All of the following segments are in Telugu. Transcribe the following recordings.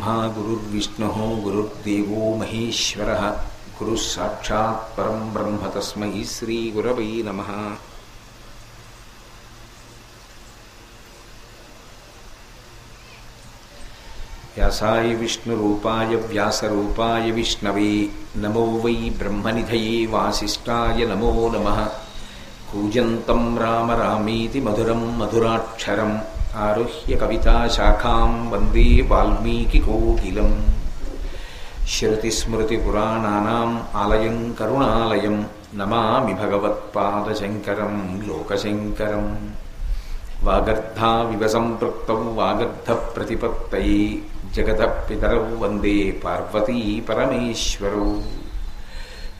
गुरुर्ब्रह्मा गुरुर्विष्णुः गुरुर्देवो महेश्वरः गुरुः साक्षात् परं ब्रह्म तस्मै श्रीगुरवे नमः। व्यासाय विष्णुरूपाय व्यासरूपाय विष्णवे नमो वै ब्रह्मनिधये वासिष्ठाय नमो नमः। कूजन्तं राम रामेति मधुरं मधुराक्षरम् आरुह्य कविताशाखां वन्दे वाल्मीकिकोकिलं। श्रुतिस्मृतिपुराणानाम् आलयं करुणालयं नमामि भगवत्पादशङ्करं लोकशङ्करम्। वागर्धाविव सम्पृक्तौ वागर्धप्रतिपत्तये जगतः पितरौ वन्दे पार्वती परमेश्वरौ।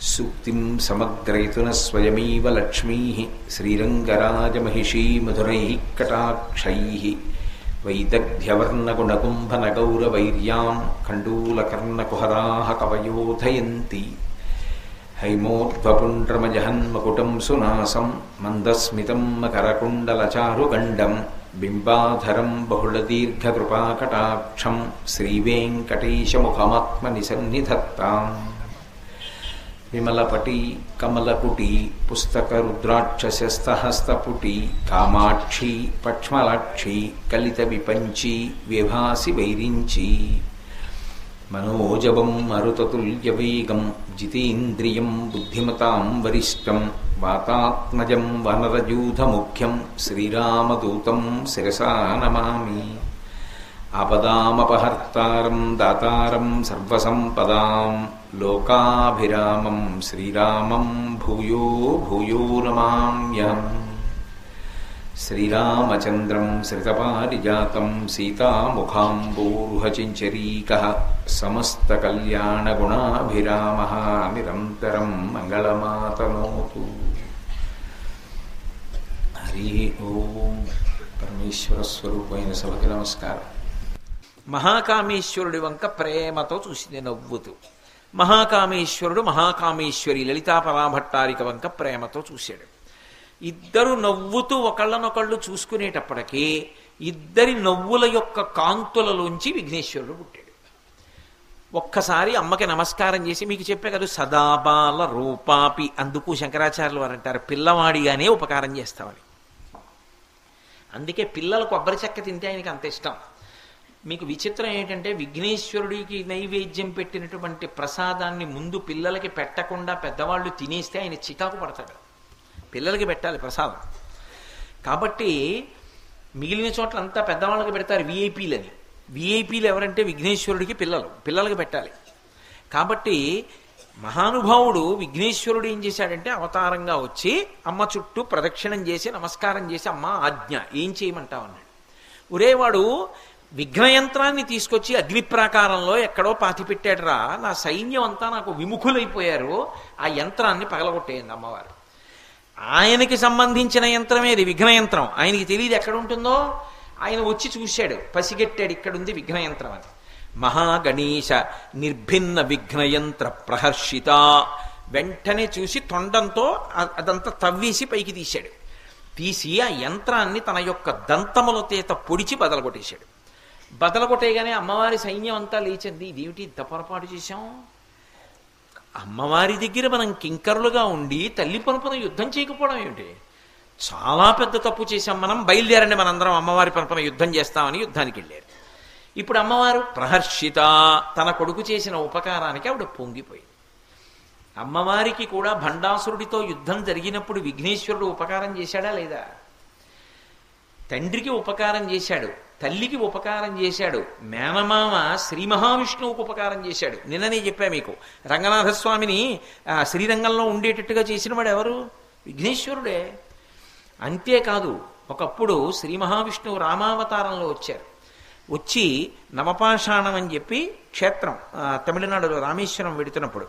सूक्तिं समग्रयितुनः स्वयमेव लक्ष्मीः श्रीरङ्गराजमहिषी मधुरैः कटाक्षैः वैदग्ध्यवर्णगुणकुम्भनगौरवैर्यां कण्डूलकर्णकुहराः कवयोधयन्ति। हैमोद्वपुण्ड्रमजहन्मकुटं सुनासं मन्दस्मितं मकरकुण्डलचारुगण्डं बिम्बाधरं बहुलदीर्घकृपाकटाक्षं श्रीवेङ्कटेशमुखमात्मनिसन्निधत्ताम्। विमलपटी कमलकुटी पुस्तकरुद्राक्षस्यस्तहस्तपुटी कामाक्षी पक्ष्मलाक्षी कलितविपञ्ची विभासि वैरिञ्ची। मनोजवं मरुततुल्यवेगं जितेन्द्रियं बुद्धिमतां वरिष्ठं वातात्मजं वनरयूथमुख्यं श्रीरामदूतं शिरसा नमामि। आपदामपहर्तारं दातारं सर्वसम्पदां लोकाभिरामं श्रीरामं भूयो भूयो नमाम्यहम्। श्रीरामचन्द्रं श्रितपारिजातं सीतामुखाम्बोरुहचिञ्चरीकः समस्तकल्याणगुणाभिरामः निरन्तरं मङ्गलमातनोतु। हरि ओं। పరమేశ్వరస్వరూపమైన సభకి నమస్కారం. మహాకామేశ్వరుడి వంక ప్రేమతో చూసింది నవ్వుతూ. మహాకామేశ్వరుడు మహాకామేశ్వరి లలితాపరాభట్టారిక వంక ప్రేమతో చూశాడు. ఇద్దరు నవ్వుతూ ఒకళ్ళనొకళ్ళు చూసుకునేటప్పటికీ ఇద్దరి నవ్వుల యొక్క కాంతులలోంచి విఘ్నేశ్వరుడు పుట్టాడు. ఒక్కసారి అమ్మకి నమస్కారం చేసి, మీకు చెప్పే కదా సదాబాల రూపాపి, అందుకు శంకరాచార్యులు వారు అంటారు పిల్లవాడిగానే ఉపకారం చేస్తామని. అందుకే పిల్లలు కొబ్బరి చెక్క తింటే ఆయనకి అంత ఇష్టం. మీకు విచిత్రం ఏంటంటే విఘ్నేశ్వరుడికి నైవేద్యం పెట్టినటువంటి ప్రసాదాన్ని ముందు పిల్లలకి పెట్టకుండా పెద్దవాళ్ళు తినేస్తే ఆయన చికాకు పడతాడు. పిల్లలకి పెట్టాలి ప్రసాదం. కాబట్టి మిగిలిన చోట్ల అంతా పెద్దవాళ్ళకి పెడతారు విఐపీలని. విఐపీలు ఎవరంటే విఘ్నేశ్వరుడికి పిల్లలకి పెట్టాలి. కాబట్టి మహానుభావుడు విఘ్నేశ్వరుడు ఏం చేశాడంటే అవతారంగా వచ్చి అమ్మ చుట్టూ ప్రదక్షిణం చేసి నమస్కారం చేసి, అమ్మ ఆజ్ఞ, ఏం చేయమంటావు అన్నాడు. ఒరేవాడు విఘ్నయంత్రాన్ని తీసుకొచ్చి అగ్నిప్రాకారంలో ఎక్కడో పాతిపెట్టాడురా, నా సైన్యం అంతా నాకు విముఖులైపోయారు, ఆ యంత్రాన్ని పగలగొట్టేయండి అమ్మవారు. ఆయనకి సంబంధించిన యంత్రమేది విఘ్నయంత్రం. ఆయనకి తెలియదు ఎక్కడ ఉంటుందో. ఆయన వచ్చి చూశాడు, పసిగట్టాడు ఇక్కడుంది విఘ్నయంత్రం అని. మహాగణేశ నిర్భిన్న విఘ్నయంత్ర ప్రహర్షిత. వెంటనే చూసి తొండంతో అదంతా తవ్వేసి పైకి తీశాడు. తీసి ఆ యంత్రాన్ని తన యొక్క దంతముల చేత పొడిచి బదలగొట్టేశాడు. బదలగొట్టేయగానే అమ్మవారి సైన్యం అంతా లేచింది. ఇదేమిటి ఇంత పొరపాటు చేశాం? అమ్మవారి దగ్గర మనం కింకరులుగా ఉండి తల్లి పనుపున యుద్ధం చేయకపోవడం ఏమిటి? చాలా పెద్ద తప్పు చేశాం మనం. బయలుదేరండి మనందరం అమ్మవారి పనుపున యుద్ధం చేస్తామని యుద్ధానికి వెళ్ళారు. ఇప్పుడు అమ్మవారు ప్రహర్షిత, తన కొడుకు చేసిన ఉపకారానికి ఆవిడ పొంగిపోయింది. అమ్మవారికి కూడా భండాసురుడితో యుద్ధం జరిగినప్పుడు విఘ్నేశ్వరుడు ఉపకారం చేశాడా లేదా? తండ్రికి ఉపకారం చేశాడు, తల్లికి ఉపకారం చేశాడు, మేనమామ శ్రీ మహావిష్ణువుకు ఉపకారం చేశాడు. నిన్ననే చెప్పా మీకు, రంగనాథస్వామిని శ్రీరంగంలో ఉండేటట్టుగా చేసిన వాడు ఎవరు? విఘ్నేశ్వరుడే. అంతేకాదు, ఒకప్పుడు శ్రీ మహావిష్ణువు రామావతారంలో వచ్చారు. వచ్చి నవపాషాణం అని చెప్పి క్షేత్రం తమిళనాడులో రామేశ్వరం వెడుతున్నప్పుడు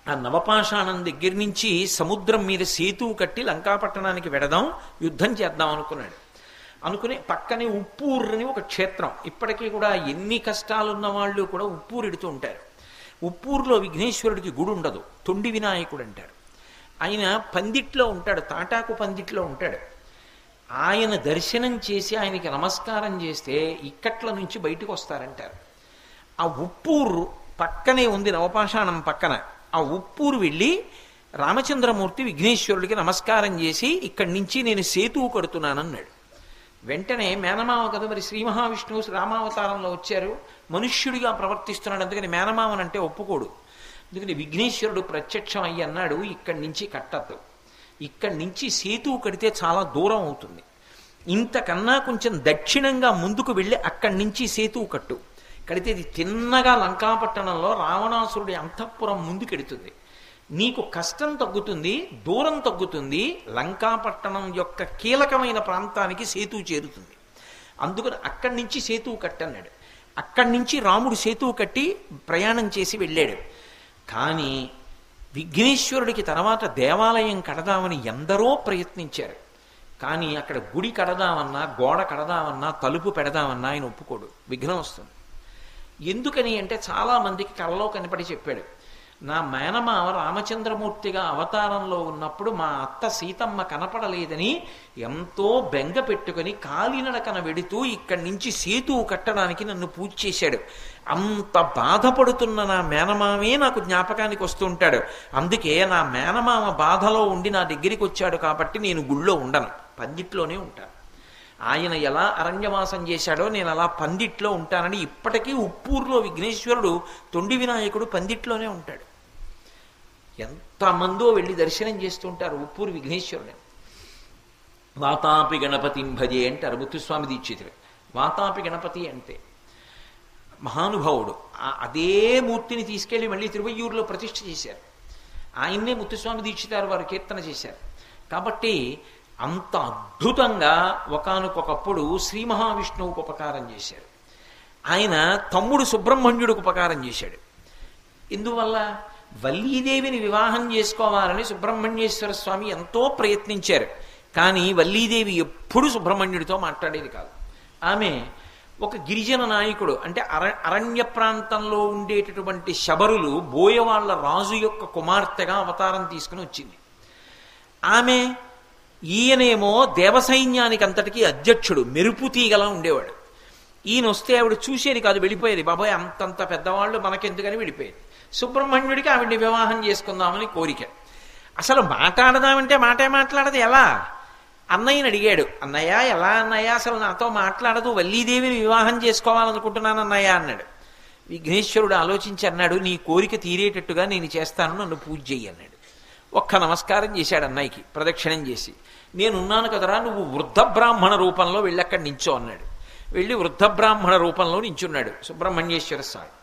ఆ నవపాషాణం దగ్గర నుంచి సముద్రం మీద సేతువు కట్టి లంకాపట్టణానికి వెడదాం, యుద్ధం చేద్దాం అనుకున్నాడు. అనుకుని పక్కనే ఉప్పూరు అని ఒక క్షేత్రం, ఇప్పటికీ కూడా ఎన్ని కష్టాలున్న వాళ్ళు కూడా ఉప్పూరు ఎడుతూ ఉంటారు. ఉప్పూరులో విఘ్నేశ్వరుడికి గుడి ఉండదు, తొండి వినాయకుడు అంటారు. ఆయన పందిట్లో ఉంటాడు, తాటాకు పందిట్లో ఉంటాడు. ఆయన దర్శనం చేసి ఆయనకి నమస్కారం చేస్తే ఇక్కట్ల నుంచి బయటకు వస్తారంటారు. ఆ ఉప్పూరు పక్కనే ఉంది, నవపాషాణం పక్కన. ఆ ఉప్పూరు వెళ్ళి రామచంద్రమూర్తి విఘ్నేశ్వరుడికి నమస్కారం చేసి ఇక్కడి నుంచి నేను సేతువు కడుతున్నానన్నాడు. వెంటనే మేనమామ కదా మరి, శ్రీ మహావిష్ణువు రామావతారంలో వచ్చారు, మనుష్యుడిగా ప్రవర్తిస్తున్నాడు, అందుకని మేనమామనంటే ఒప్పుకోడు. అందుకని విఘ్నేశ్వరుడు ప్రత్యక్షం అయ్యి అన్నాడు, ఇక్కడి నుంచి కట్టద్దు, ఇక్కడి నుంచి సేతువు కడితే చాలా దూరం అవుతుంది, ఇంతకన్నా కొంచెం దక్షిణంగా ముందుకు వెళ్ళి అక్కడి నుంచి సేతువు కట్టు, కడితే ఇది తిన్నగా లంకాపట్టణంలో రావణాసురుడి అంతఃపురం ముందుకెడుతుంది, నీకు కష్టం తగ్గుతుంది, దూరం తగ్గుతుంది, లంకాపట్టణం యొక్క కీలకమైన ప్రాంతానికి సేతువు చేరుతుంది, అందుకని అక్కడి నుంచి సేతువు కట్టన్నాడు. అక్కడి నుంచి రాముడు సేతువు కట్టి ప్రయాణం చేసి వెళ్ళాడు. కానీ విఘ్నేశ్వరుడికి తర్వాత దేవాలయం కడదామని ఎందరో ప్రయత్నించారు. కానీ అక్కడ గుడి కడదామన్నా, గోడ కడదామన్నా, తలుపు పెడదామన్నా ఆయన ఒప్పుకోడు, విఘ్నం వస్తుంది. ఎందుకని అంటే చాలామందికి కలలో కనపడి చెప్పాడు, నా మేనమావ రామచంద్రమూర్తిగా అవతారంలో ఉన్నప్పుడు మా అత్త సీతమ్మ కనపడలేదని ఎంతో బెంగ పెట్టుకుని కాలినడకన వెడుతూ ఇక్కడి నుంచి సేతువు కట్టడానికి నన్ను పూజ చేశాడు. అంత బాధపడుతున్న నా మేనమామే నాకు జ్ఞాపకానికి వస్తుంటాడు. అందుకే నా మేనమామ బాధలో ఉండి నా దగ్గరికి వచ్చాడు కాబట్టి నేను గుళ్ళో ఉండను, పందిట్లోనే ఉంటాను. ఆయన ఎలా అరణ్యవాసం చేశాడో నేను అలా పందిట్లో ఉంటానని ఇప్పటికీ ఉప్పూరులో విఘ్నేశ్వరుడు, తొండి వినాయకుడు పందిట్లోనే ఉంటాడు. ఎంతమందో వెళ్ళి దర్శనం చేస్తుంటారు ఉప్పూరు విఘ్నేశ్వరుని. వాతాపి గణపతిం భజే అంటారు ముత్తుస్వామి దీక్షితులు. వాతాపి గణపతి అంటే మహానుభావుడు. అదే మూర్తిని తీసుకెళ్లి మళ్ళీ తిరువయ్యూరులో ప్రతిష్ఠ చేశారు. ఆయన్నే ముత్తుస్వామి దీక్షితారు వారు కీర్తన చేశారు. కాబట్టి అంత అద్భుతంగా ఒకానొకప్పుడు శ్రీ మహావిష్ణువుకు ఉపకారం చేశారు. ఆయన తమ్ముడు సుబ్రహ్మణ్యుడికి ఉపకారం చేశాడు. ఇందువల్ల వల్లీదేవిని వివాహం చేసుకోవాలని సుబ్రహ్మణ్యేశ్వర స్వామి ఎంతో ప్రయత్నించారు. కానీ వల్లీదేవి ఎప్పుడూ సుబ్రహ్మణ్యుడితో మాట్లాడేది కాదు. ఆమె ఒక గిరిజన నాయకుడు, అంటే అరణ్య ప్రాంతంలో ఉండేటటువంటి శబరులు బోయవాళ్ల రాజు యొక్క కుమార్తెగా అవతారం తీసుకుని వచ్చింది. ఆమె ఈయనేమో దేవసైన్యానికి అంతటికీ అధ్యక్షుడు, మెరుపు తీగలా ఉండేవాడు. ఈయన వస్తే ఆవిడ చూసేది కాదు, వెళ్ళిపోయేది. బాబాయ్ అంతంత పెద్దవాళ్ళు మనకెందుకని వెళ్ళిపోయేది. సుబ్రహ్మణ్యుడికి ఆవిడ్ని వివాహం చేసుకుందామని కోరిక. అసలు మాట్లాడదామంటే మాటే మాట్లాడదు. ఎలా? అన్నయ్యని అడిగాడు. అన్నయ్య ఎలా అన్నయ్య, అసలు నాతో మాట్లాడదు, వల్లీదేవిని వివాహం చేసుకోవాలనుకుంటున్నాను అన్నయ్య అన్నాడు. విఘ్నేశ్వరుడు ఆలోచించి అన్నాడు, నీ కోరిక తీరేటట్టుగా నేను చేస్తాను, నన్ను పూజ చెయ్యి అన్నాడు. ఒక్క నమస్కారం చేశాడు అన్నయ్యకి, ప్రదక్షిణం చేసి, నేనున్నాను కదరా, నువ్వు వృద్ధ బ్రాహ్మణ రూపంలో వెళ్ళి అక్కడ నించో అన్నాడు. వెళ్ళి వృద్ధ బ్రాహ్మణ రూపంలో నించున్నాడు సుబ్రహ్మణ్యేశ్వర స్వామి.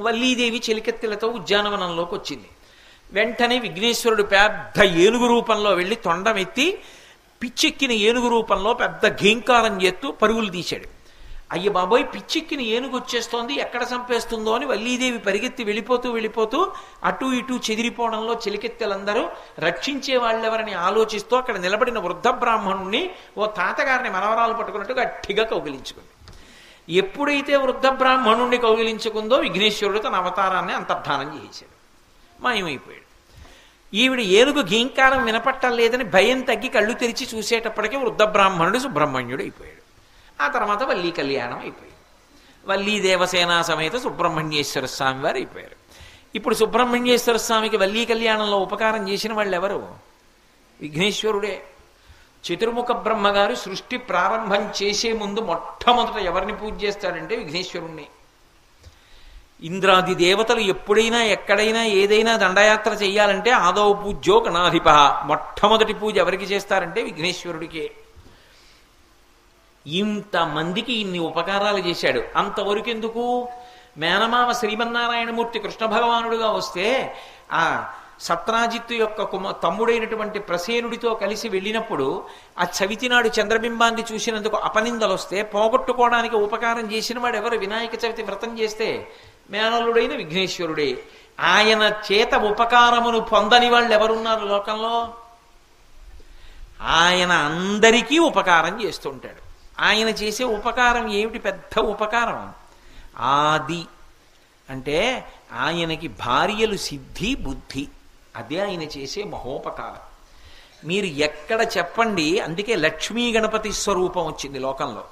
వల్లీదేవి చెలికెత్తెలతో ఉద్యానవనంలోకి వచ్చింది. వెంటనే విఘ్నేశ్వరుడు పెద్ద ఏనుగు రూపంలో వెళ్ళి తొండమెత్తి పిచ్చెక్కిన ఏనుగు రూపంలో పెద్ద ఘీంకారం చేస్తూ పరుగులు తీశాడు. అయ్య బాబోయ్, పిచ్చెక్కిన ఏనుగు వచ్చేస్తోంది, ఎక్కడ చంపేస్తుందో అని వల్లీదేవి పరిగెత్తి వెళ్ళిపోతూ అటు ఇటు చెదిరిపోవడంలో చెలికెత్తెలందరూ రక్షించే వాళ్ళెవరని ఆలోచిస్తూ అక్కడ నిలబడిన వృద్ధ బ్రాహ్మణుణ్ణి ఓ తాతగారిని మనవరాలు పట్టుకున్నట్టు గట్టిగా కౌగిలించుకుంది. ఎప్పుడైతే వృద్ధ బ్రాహ్మణుణ్ణి కౌగిలించుకుందో విఘ్నేశ్వరుడు తన అవతారాన్ని అంతర్ధానం చేశాడు, మాయమైపోయాడు. ఈవిడ ఏనుగు ఘీంకారం వినపట్టలేదని భయం తగ్గి కళ్ళు తెరిచి చూసేటప్పటికీ వృద్ధ బ్రాహ్మణుడు సుబ్రహ్మణ్యుడు అయిపోయాడు. ఆ తర్వాత వల్లీ కళ్యాణం అయిపోయింది. వల్లీ దేవసేన సమేత సుబ్రహ్మణ్యేశ్వర స్వామి వారు అయిపోయారు. ఇప్పుడు సుబ్రహ్మణ్యేశ్వర స్వామికి వల్లీ కళ్యాణంలో ఉపకారం చేసిన వాళ్ళు ఎవరు? విఘ్నేశ్వరుడే. చతుర్ముఖ బ్రహ్మగారు సృష్టి ప్రారంభం చేసే ముందు మొట్టమొదట ఎవరిని పూజ చేస్తాడంటే విఘ్నేశ్వరుణ్ణి. ఇంద్రాది దేవతలు ఎప్పుడైనా ఎక్కడైనా ఏదైనా దండయాత్ర చెయ్యాలంటే ఆదౌ పూజ్యో గణాధిప, మొట్టమొదటి పూజ ఎవరికి చేస్తారంటే విఘ్నేశ్వరుడికే. ఇంతమందికి ఇన్ని ఉపకారాలు చేశాడు. అంతవరకు ఎందుకు? మేనమామ శ్రీమన్నారాయణమూర్తి కృష్ణ భగవానుడుగా వస్తే ఆ సత్రాజిత్తు యొక్క తమ్ముడైనటువంటి ప్రసేనుడితో కలిసి వెళ్ళినప్పుడు ఆ చవితినాడు చంద్రబింబాన్ని చూసినందుకు అపనిందలు వస్తే పోగొట్టుకోవడానికి ఉపకారం చేసిన వాడు ఎవరు? వినాయక చవితి వ్రతం చేస్తే మేనలుడైన విఘ్నేశ్వరుడే. ఆయన చేత ఉపకారమును పొందని వాళ్ళు ఎవరున్నారు లోకంలో? ఆయన అందరికీ ఉపకారం చేస్తుంటాడు. ఆయన చేసే ఉపకారం ఏమిటి? పెద్ద ఉపకారం. ఆది అంటే ఆయనకి భార్యలు సిద్ధి బుద్ధి, అదే ఆయన చేసే మహోపకారం. మీరు ఎక్కడ చెప్పండి, అందుకే లక్ష్మీ గణపతి స్వరూపం వచ్చింది లోకంలో.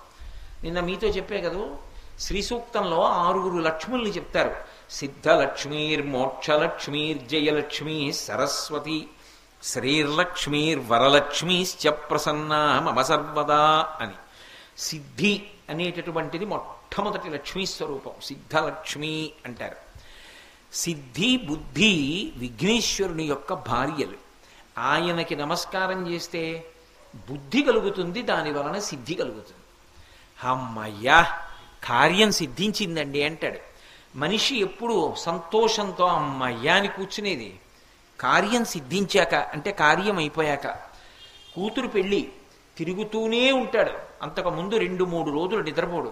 నిన్న మీతో చెప్పే కదా, శ్రీ సూక్తంలో 6 లక్ష్ముల్ని చెప్తారు. సిద్ధలక్ష్మీర్మోక్షలక్ష్మీర్జయలక్ష్మీ సరస్వతి శ్రీర్లక్ష్మీర్వరలక్ష్మీశ్చ ప్రసన్నా మమ సర్వదా అని. సిద్ధి అనేటటువంటిది మొట్టమొదటి లక్ష్మీ స్వరూపం, సిద్ధలక్ష్మి అంటారు. సిద్ధి బుద్ధి విఘ్నేశ్వరుని యొక్క భార్యలు. ఆయనకి నమస్కారం చేస్తే బుద్ధి కలుగుతుంది, దాని వలన సిద్ధి కలుగుతుంది. అమ్మయ్యా కార్యం సిద్ధించిందండి అంటాడు. మనిషి ఎప్పుడు సంతోషంతో అమ్మయ్యా అని కూర్చునేది కార్యం సిద్ధించాక, అంటే కార్యం అయిపోయాక. కూతురు పెళ్ళి తిరుగుతూనే ఉంటాడు, అంతకుముందు 2-3 రోజులు నిద్రపోడు,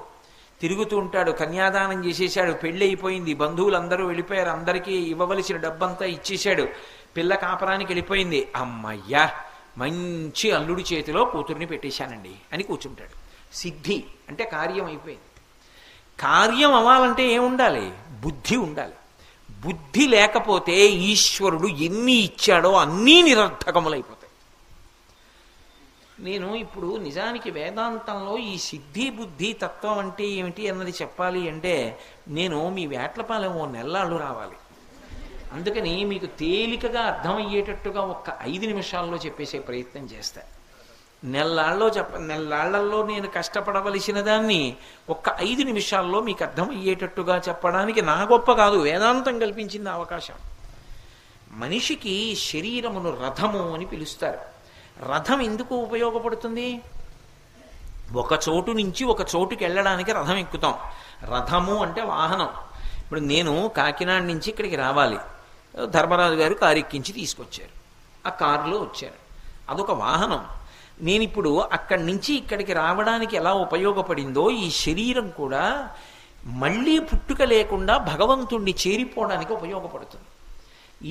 తిరుగుతూ ఉంటాడు. కన్యాదానం చేసేశాడు, పెళ్ళి అయిపోయింది, బంధువులందరూ వెళ్ళిపోయారు, అందరికీ ఇవ్వవలసిన డబ్బంతా ఇచ్చేశాడు, పిల్ల కాపరానికి వెళ్ళిపోయింది. అమ్మయ్యా మంచి అల్లుడి చేతిలో కూతుర్ని పెట్టేశానండి అని కూర్చుంటాడు. సిద్ధి అంటే కార్యం అయిపోయింది. కార్యం అవ్వాలంటే ఏముండాలి? బుద్ధి ఉండాలి. బుద్ధి లేకపోతే ఈశ్వరుడు ఎన్ని ఇచ్చాడో అన్నీ నిరర్థకములైపోతాయి. నేను ఇప్పుడు నిజానికి వేదాంతంలో ఈ సిద్ధి బుద్ధి తత్వం అంటే ఏమిటి అన్నది చెప్పాలి అంటే నేను మీ వేట్లపాలెం 1 నెలలు రావాలి. అందుకని మీకు తేలికగా అర్థమయ్యేటట్టుగా 5 నిమిషాల్లో చెప్పేసే ప్రయత్నం చేస్తా. నెల్లాళ్లలో నేను కష్టపడవలసిన దాన్ని 5 నిమిషాల్లో మీకు అర్థమయ్యేటట్టుగా చెప్పడానికి నా గొప్ప కాదు, వేదాంతం కల్పించింది అవకాశం. మనిషికి శరీరమును రథము అని పిలుస్తారు. రథం ఎందుకు ఉపయోగపడుతుంది? ఒక చోటు నుంచి ఒక చోటుకి వెళ్ళడానికి రథం ఎక్కుతాం. రథము అంటే వాహనం. ఇప్పుడు నేను కాకినాడ నుంచి ఇక్కడికి రావాలి, ధర్మరాజు గారు కారు ఎక్కించి తీసుకొచ్చారు, ఆ కారులో వచ్చారు, అదొక వాహనం. నేను ఇప్పుడు అక్కడి నుంచి ఇక్కడికి రావడానికి ఎలా ఉపయోగపడిందో ఈ శరీరం కూడా మళ్ళీ పుట్టుక లేకుండా భగవంతుణ్ణి చేరిపోవడానికి ఉపయోగపడుతుంది.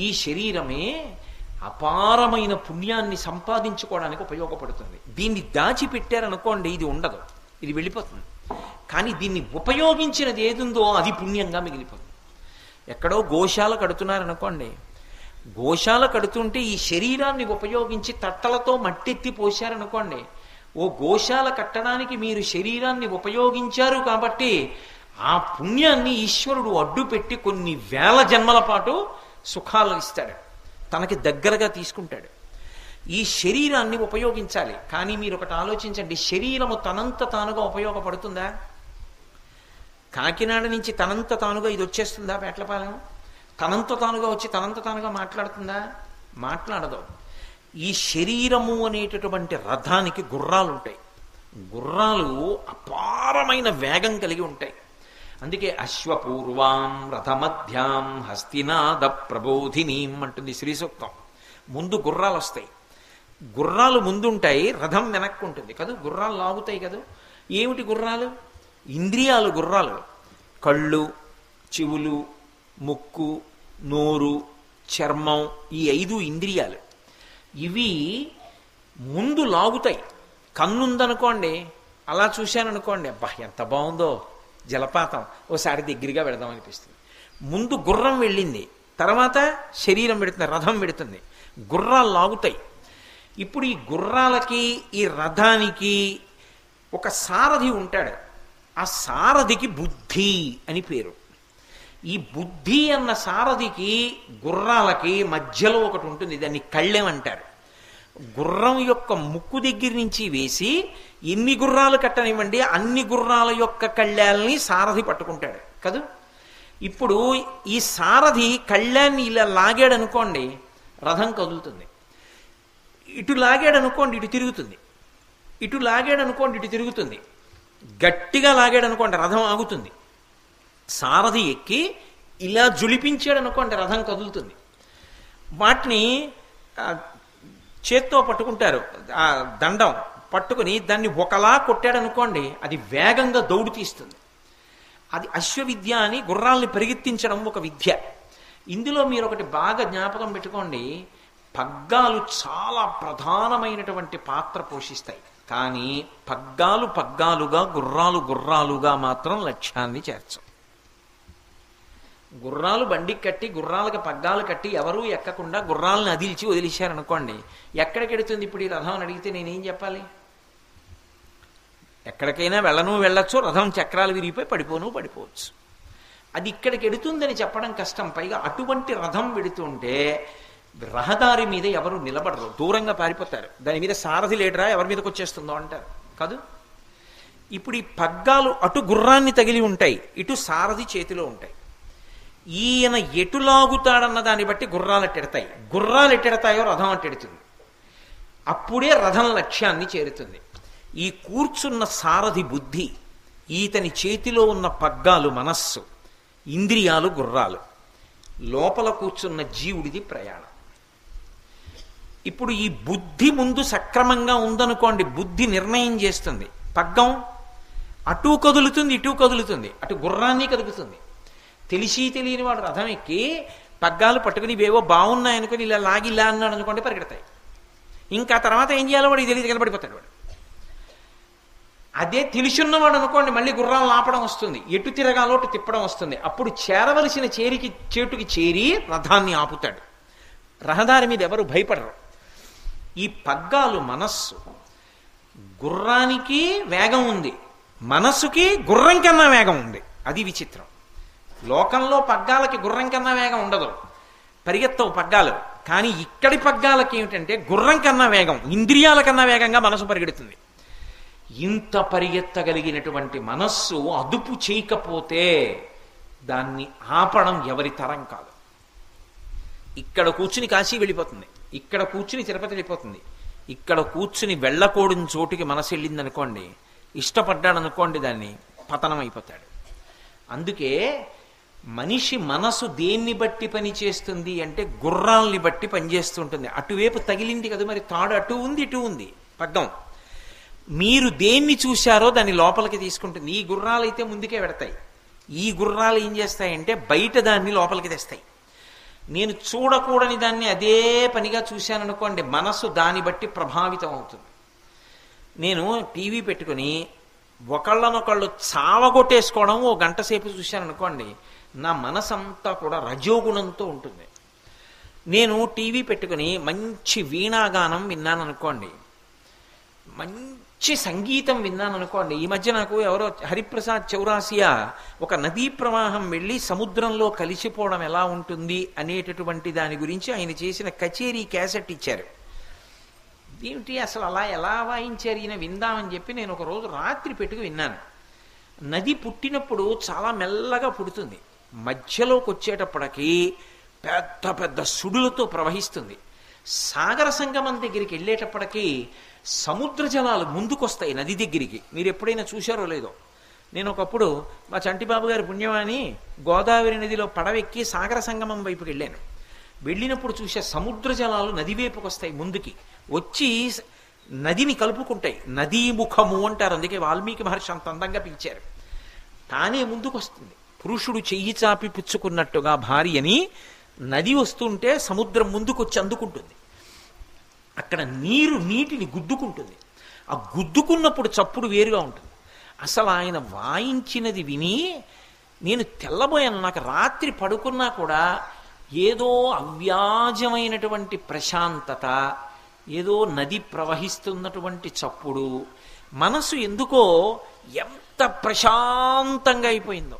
ఈ శరీరమే అపారమైన పుణ్యాన్ని సంపాదించుకోవడానికి ఉపయోగపడుతుంది. దీన్ని దాచిపెట్టారనుకోండి ఇది ఉండదు, ఇది వెళ్ళిపోతుంది. కానీ దీన్ని ఉపయోగించినది ఏదుందో అది పుణ్యంగా మిగిలిపోతుంది. ఎక్కడో గోశాల కడుతున్నారనుకోండి, గోశాల కడుతుంటే ఈ శరీరాన్ని ఉపయోగించి తట్టలతో మట్టెత్తి పోశారనుకోండి, ఓ గోశాల కట్టడానికి మీరు శరీరాన్ని ఉపయోగించారు కాబట్టి ఆ పుణ్యాన్ని ఈశ్వరుడు అడ్డు పెట్టి కొన్ని వేల జన్మల పాటు సుఖాలు ఇస్తాడు, తనకి దగ్గరగా తీసుకుంటాడు. ఈ శరీరాన్ని ఉపయోగించాలి. కానీ మీరు ఒకటి ఆలోచించండి, శరీరము తనంత తానుగా ఉపయోగపడుతుందా? కాకినాడ నుంచి తనంత తానుగా ఇది వచ్చేస్తుందా? పేట్లపాలెం తనంత తానుగా వచ్చి తనంత తానుగా మాట్లాడుతుందా? మాట్లాడదు. ఈ శరీరము అనేటటువంటి రథానికి గుర్రాలు ఉంటాయి. గుర్రాలు అపారమైన వేగం కలిగి ఉంటాయి. అందుకే అశ్వపూర్వాం రథమధ్యాం హస్తినాద ప్రబోధినీం అంటుంది శ్రీ సూక్తం. ముందు గుర్రాలు వస్తాయి, గుర్రాలు ముందుంటాయి, రథం వెనక్కు ఉంటుంది కదా, గుర్రాలు లాగుతాయి కదా. ఏమిటి గుర్రాలు? ఇంద్రియాలు గుర్రాలు. కళ్ళు, చెవులు, ముక్కు, నోరు, చర్మం, ఈ 5 ఇంద్రియాలు. ఇవి ముందు లాగుతాయి. కన్నుందనుకోండి, అలా చూశాననుకోండి, అబ్బా ఎంత బాగుందో జలపాతం, ఓసారి దగ్గరగా వెళదాం అనిపిస్తుంది. ముందు గుర్రం వెళ్ళింది, తర్వాత శరీరం పెడుతుంది, రథం పెడుతుంది, గుర్రాలు లాగుతాయి. ఇప్పుడు ఈ గుర్రాలకి ఈ రథానికి ఒక సారథి ఉంటాడు. ఆ సారథికి బుద్ధి అని పేరు. ఈ బుద్ధి అన్న సారథికి గుర్రాలకి మధ్యలో ఒకటి ఉంటుంది, దాన్ని కళ్ళెం అంటారు. గుర్రం యొక్క ముక్కు దగ్గర నుంచి వేసి ఎన్ని గుర్రాలు కట్టనివ్వండి అన్ని గుర్రాల యొక్క కళ్ళాలని సారథి పట్టుకుంటాడు కదూ. ఇప్పుడు ఈ సారథి కళ్ళాన్ని ఇలా లాగాడు అనుకోండి, రథం కదులుతుంది. ఇటు లాగాడు అనుకోండి, ఇటు తిరుగుతుంది. ఇటు లాగాడు అనుకోండి, ఇటు తిరుగుతుంది. గట్టిగా లాగాడు అనుకోండి, రథం ఆగుతుంది. సారథి ఎక్కి ఇలా జులిపించాడు అనుకోండి, రథం కదులుతుంది. వాటిని చేత్తో పట్టుకుంటారు, ఆ దండం పట్టుకుని దాన్ని ఒకలా కొట్టాడనుకోండి, అది వేగంగా దౌడు తీస్తుంది. అది అశ్వవిద్య అని గుర్రాల్ని పరిగెత్తించడం ఒక విద్య. ఇందులో మీరు ఒకటి బాగా జ్ఞాపకం పెట్టుకోండి, పగ్గాలు చాలా ప్రధానమైనటువంటి పాత్ర పోషిస్తాయి. కానీ పగ్గాలు పగ్గాలుగా, గుర్రాలు గుర్రాలుగా మాత్రం లక్ష్యాన్ని చేర్చం. గుర్రాలు బండికి కట్టి, గుర్రాలకు పగ్గాలు కట్టి ఎవరూ ఎక్కకుండా గుర్రాలను అదిల్చి వదిలేశారనుకోండి, ఎక్కడికి ఎడుతుంది ఇప్పుడు ఈ రథం అని అడిగితే నేనేం చెప్పాలి? ఎక్కడికైనా వెళ్ళొచ్చు, రథం చక్రాలు విరిగిపోయి పడిపోవచ్చు. అది ఇక్కడికి ఎడుతుందని చెప్పడం కష్టం. పైగా అటువంటి రథం వెడుతుంటే రహదారి మీద ఎవరు నిలబడరు, దూరంగా పారిపోతారు. దాని మీద సారథి లేడరా, ఎవరి మీదకి వచ్చేస్తుందో అంటారు కాదు. ఇప్పుడు ఈ పగ్గాలు అటు గుర్రాన్ని తగిలి ఉంటాయి, ఇటు సారథి చేతిలో ఉంటాయి. ఈయన ఎటు లాగుతాడన్న దాన్ని బట్టి గుర్రాలు ఎట్టెడతాయి. గుర్రాలు ఎట్టెడతాయో రథం అట్టెడుతుంది. అప్పుడే రథం లక్ష్యాన్ని చేరుతుంది. ఈ కూర్చున్న సారథి బుద్ధి, ఈతని చేతిలో ఉన్న పగ్గాలు మనస్సు, ఇంద్రియాలు గుర్రాలు, లోపల కూర్చున్న జీవుడిది ప్రయాణం. ఇప్పుడు ఈ బుద్ధి ముందు సక్రమంగా ఉందనుకోండి, బుద్ధి నిర్ణయం చేస్తుంది. పగ్గం అటు కదులుతుంది, ఇటు కదులుతుంది, అటు గుర్రాన్ని కదులుతుంది. తెలిసి తెలియని వాడు రథం ఎక్కి పగ్గాలు పట్టుకుని ఇవేవో బాగున్నాయనుకుని ఇలా లాగి ఇలా అన్నాడు అనుకోండి, పరిగెడతాయి. ఇంకా తర్వాత ఏం చేయాలో వాడికి తెలియదు, కనబడిపోతాడు వాడు. అదే తెలిసిన్నవాడు అనుకోండి, మళ్ళీ గుర్రాలు ఆపడం వస్తుంది, ఎటు తిరగాలో అటు తిప్పడం వస్తుంది. అప్పుడు చేరవలసిన చేటుకి చేరి రథాన్ని ఆపుతాడు. రహదారి మీద ఎవరు భయపడరు. ఈ పగ్గాలు మనస్సు. గుర్రానికి వేగం ఉంది, మనస్సుకి గుర్రం కన్నా వేగం ఉంది. అది విచిత్రం. లోకంలో పగ్గాలకి గుర్రం కన్నా వేగం ఉండదు, పరిగెత్తవు పగ్గాలు. కానీ ఇక్కడి పగ్గాలకి ఏమిటంటే గుర్రం కన్నా వేగం, ఇంద్రియాల కన్నా వేగంగా మనసు పరిగెడుతుంది. ఇంత పరిగెత్తగలిగినటువంటి మనస్సు అదుపు చేయకపోతే దాన్ని ఆపడం ఎవరి తరం కాదు. ఇక్కడ కూర్చుని కాశీ వెళ్ళిపోతుంది, ఇక్కడ కూర్చుని తిరుపతి వెళ్ళిపోతుంది, ఇక్కడ కూర్చుని వెళ్ళకూడని చోటుకి మనసు వెళ్ళిందనుకోండి, ఇష్టపడ్డాడనుకోండి, దాన్ని పతనం అయిపోతాడు. అందుకే మనిషి మనసు దేన్ని బట్టి పనిచేస్తుంది అంటే గుర్రాల్ని బట్టి పనిచేస్తుంటుంది. అటువైపు తగిలింది కదా మరి, తాడు అటు ఉంది ఇటు ఉంది పగ్గం. మీరు దేన్ని చూశారో దాన్ని లోపలికి తీసుకుంటుంది. ఈ గుర్రాలు అయితే ముందుకే పెడతాయి, ఈ గుర్రాలు ఏం చేస్తాయంటే బయట దాన్ని లోపలికి తెస్తాయి. నేను చూడకూడని దాన్ని అదే పనిగా చూశాననుకోండి, మనసు దాన్ని బట్టి ప్రభావితం అవుతుంది. నేను టీవీ పెట్టుకుని ఒకళ్ళనొకళ్ళు చావగొట్టేసుకోవడం ఓ గంట సేపు చూశాననుకోండి, నా మనసంతా కూడా రజోగుణంతో ఉంటుంది. నేను టీవీ పెట్టుకుని మంచి వీణాగానం విన్నాననుకోండి, మంచి సంగీతం విన్నాననుకోండి. ఈ మధ్య నాకు ఎవరో హరిప్రసాద్ చౌరాసియా ఒక నదీ ప్రవాహం వెళ్ళి సముద్రంలో కలిసిపోవడం ఎలా ఉంటుంది అనేటటువంటి దాని గురించి ఆయన చేసిన కచేరీ క్యాసెట్ ఇచ్చారు. ఏమిటి అసలు అలా ఎలా వాయించారు ఈయన, విందామని చెప్పి నేను ఒక రోజు రాత్రి పెట్టుకు విన్నాను. నది పుట్టినప్పుడు చాలా మెల్లగా పుడుతుంది, మధ్యలోకి వచ్చేటప్పటికి పెద్ద పెద్ద సుడులతో ప్రవహిస్తుంది. సాగర సంగమం దగ్గరికి వెళ్ళేటప్పటికీ సముద్ర జలాలు ముందుకొస్తాయి నది దగ్గరికి. మీరు ఎప్పుడైనా చూశారో లేదో, నేను ఒకప్పుడు మా చంటిబాబు గారి పుణ్యమాని గోదావరి నదిలో పడవెక్కి సాగర సంగమం వైపుకి వెళ్ళాను. వెళ్ళినప్పుడు చూసే సముద్ర జలాలు నది వైపుకి వస్తాయి, ముందుకి వచ్చి నదిని కలుపుకుంటాయి. నదీముఖము అంటారు, అందుకే వాల్మీకి మహర్షి అంత అందంగా పిలిచారు. తానే ముందుకు వస్తుంది, పురుషుడు చెయ్యి చాపి పుచ్చుకున్నట్టుగా భార్యని నది వస్తుంటే సముద్రం ముందుకొచ్చి అందుకుంటుంది. అక్కడ నీటిని గుద్దుకుంటుంది. ఆ గుద్దుకున్నప్పుడు చప్పుడు వేరుగా ఉంటుంది. అసలు ఆయన వాయించినది విని నేను తెల్లబోయాను. నాకు రాత్రి పడుకున్నా కూడా ఏదో అవ్యాజమైనటువంటి ప్రశాంతత, ఏదో నది ప్రవహిస్తున్నటువంటి చప్పుడు, మనసు ఎందుకో ఎంత ప్రశాంతంగా అయిపోయిందో.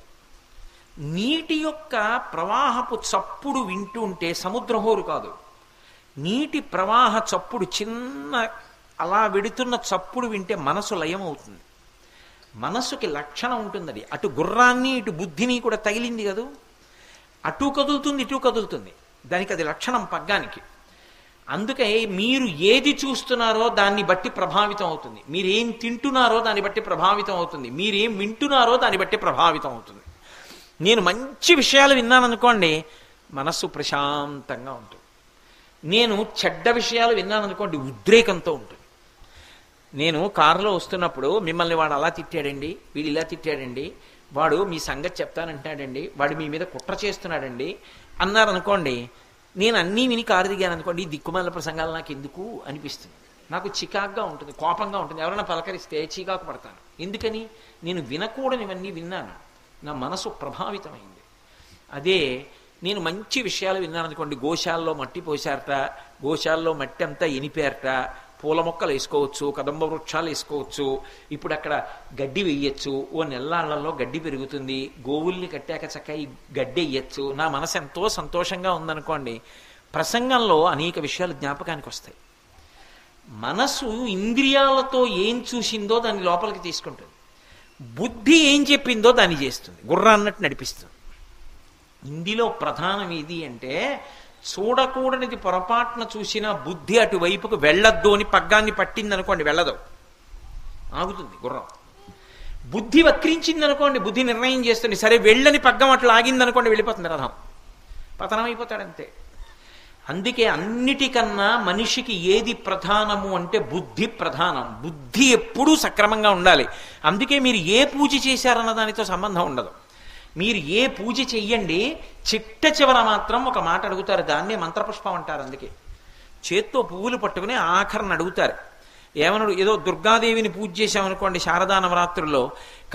నీటి యొక్క ప్రవాహపు చప్పుడు వింటూ ఉంటే సముద్రహోరు కాదు, నీటి ప్రవాహ చప్పుడు, చిన్న అలా వెడుతున్న చప్పుడు వింటే మనసు లయం అవుతుంది. మనసుకి లక్షణం ఉంటుంది. అది అటు గుర్రాన్ని ఇటు బుద్ధిని కూడా తగిలింది కదూ, అటు కదులుతుంది ఇటు కదులుతుంది, దానికి అది లక్షణం పగ్గానికి. అందుకే మీరు ఏది చూస్తున్నారో దాన్ని బట్టి ప్రభావితం అవుతుంది, మీరేం తింటున్నారో దాన్ని బట్టి ప్రభావితం అవుతుంది, మీరేం వింటున్నారో దాన్ని బట్టి ప్రభావితం అవుతుంది. నేను మంచి విషయాలు విన్నాననుకోండి, మనస్సు ప్రశాంతంగా ఉంటుంది. నేను చెడ్డ విషయాలు విన్నాననుకోండి, ఉద్రేకంతో ఉంటుంది. నేను కారులో వస్తున్నప్పుడు మిమ్మల్ని వాడు అలా తిట్టాడండి, వీడు ఇలా తిట్టాడండి, వాడు మీ సంగతి చెప్తానంటాడండి, వాడు మీ మీద కుట్ర చేస్తున్నాడండి అన్నారనుకోండి, నేను అన్నీ విని కారు దిగాను అనుకోండి, ఈ దిక్కుమాల ప్రసంగాలు నాకు ఎందుకు అనిపిస్తుంది. నాకు చికాగ్గా ఉంటుంది, కోపంగా ఉంటుంది. ఎవరైనా పలకరిస్తే చికాకు పడతాను. ఎందుకని? నేను వినకూడనివన్నీ విన్నాను, నా మనసు ప్రభావితమైంది. అదే నేను మంచి విషయాలు విన్నాను అనుకోండి, గోశాలలో మట్టి పోసారట, గోశాలలో మట్టి అంతా ఎనిపారట, పూల మొక్కలు వేసుకోవచ్చు, కదంబ వృక్షాలు వేసుకోవచ్చు. ఇప్పుడు అక్కడ గడ్డి వెయ్యొచ్చు, ఓ నెల్లాళ్లలో గడ్డి పెరుగుతుంది, గోవుల్ని కట్టాక చక్కగా ఈ గడ్డి వెయ్యొచ్చు. నా మనసు ఎంతో సంతోషంగా ఉందనుకోండి, ప్రసంగంలో అనేక విషయాలు జ్ఞాపకానికి వస్తాయి. మనసు ఇంద్రియాలతో ఏం చూసిందో దాన్ని లోపలికి తీసుకుంటుంది, బుద్ధి ఏం చెప్పిందో దాన్ని చేస్తుంది, గుర్ర అన్నట్టు నడిపిస్తుంది. ఇందులో ప్రధానం ఏది అంటే, చూడకూడనిది పొరపాటున చూసిన బుద్ధి అటువైపుకు వెళ్ళొద్దు అని పగ్గాన్ని పట్టిందనుకోండి, వెళ్ళదు, ఆగుతుంది గుర్రం. బుద్ధి వక్రించిందనుకోండి, బుద్ధి నిర్ణయం చేస్తుంది, సరే వెళ్ళని పగ్గం అట్లా ఆగిందనుకోండి, వెళ్ళిపోతుంది రథం, పతనం అయిపోతాడంతే. అందుకే అన్నిటికన్నా మనిషికి ఏది ప్రధానము అంటే బుద్ధి ప్రధానం. బుద్ధి ఎప్పుడూ సక్రమంగా ఉండాలి. అందుకే మీరు ఏ పూజ చేశారన్న దానితో సంబంధం ఉండదు. మీరు ఏ పూజ చెయ్యండి, చిట్ట చివర మాత్రం ఒక మాట అడుగుతారు, దాన్నే మంత్రపుష్పం అంటారు. అందుకే చేత్తో పువ్వులు పట్టుకుని ఆఖరణ అడుగుతారు. ఏమన్నాడు, ఏదో దుర్గాదేవిని పూజ చేశామనుకోండి శారదా నవరాత్రుల్లో,